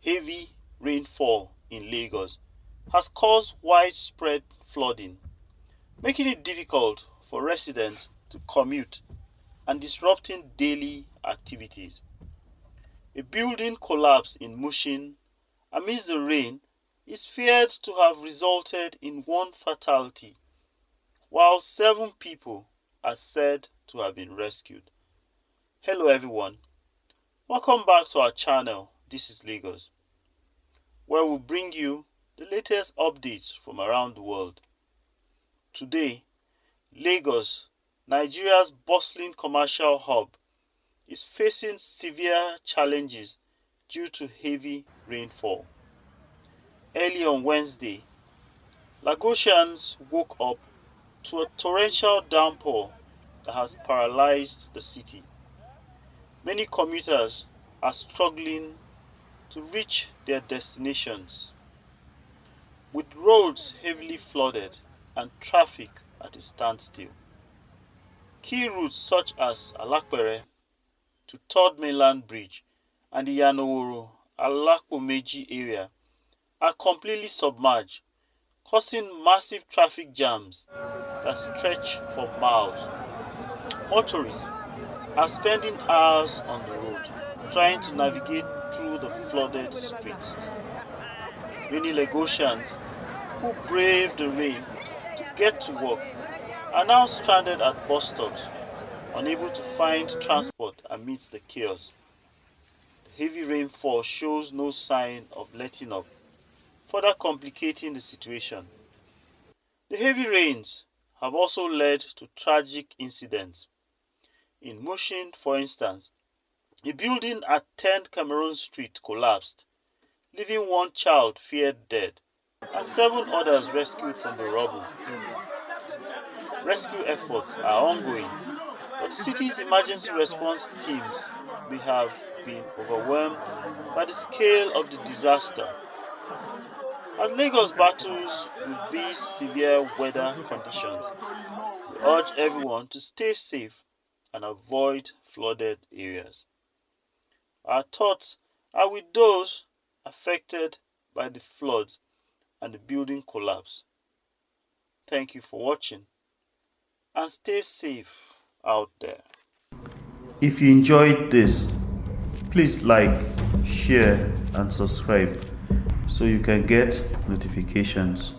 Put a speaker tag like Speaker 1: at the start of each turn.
Speaker 1: heavy rainfall in Lagos has caused widespread flooding, making it difficult for residents to commute and disrupting daily activities. A building collapse in Mushin amidst the rain is feared to have resulted in one fatality, while 7 people are said to have been rescued. Hello everyone, welcome back to our channel. This is Lagos, where we bring you the latest updates from around the world. Today, Lagos, Nigeria's bustling commercial hub, is facing severe challenges due to heavy rainfall. Early on Wednesday, Lagosians woke up to a torrential downpour that has paralyzed the city. Many commuters are struggling to reach their destinations, with roads heavily flooded and traffic at a standstill. Key routes such as Alapere to 3rd Mainland Bridge and the Yanoworo Alapomeji area are completely submerged, causing massive traffic jams that stretch for miles. Motorists are spending hours on the road trying to navigate through the flooded streets. Many Lagosians who braved the rain to get to work are now stranded at bus stops, unable to find transport amidst the chaos. The heavy rainfall shows no sign of letting up, further complicating the situation. The heavy rains have also led to tragic incidents. In Mushin, for instance, a building at 10 Cameroon Street collapsed, leaving one child feared dead and 7 others rescued from the rubble. Rescue efforts are ongoing, but the city's emergency response teams may have been overwhelmed by the scale of the disaster. As Lagos battles with these severe weather conditions, we urge everyone to stay safe and avoid flooded areas. Our thoughts are with those affected by the floods and the building collapse. Thank you for watching and stay safe out there. If you enjoyed this, please like, share and subscribe so you can get notifications.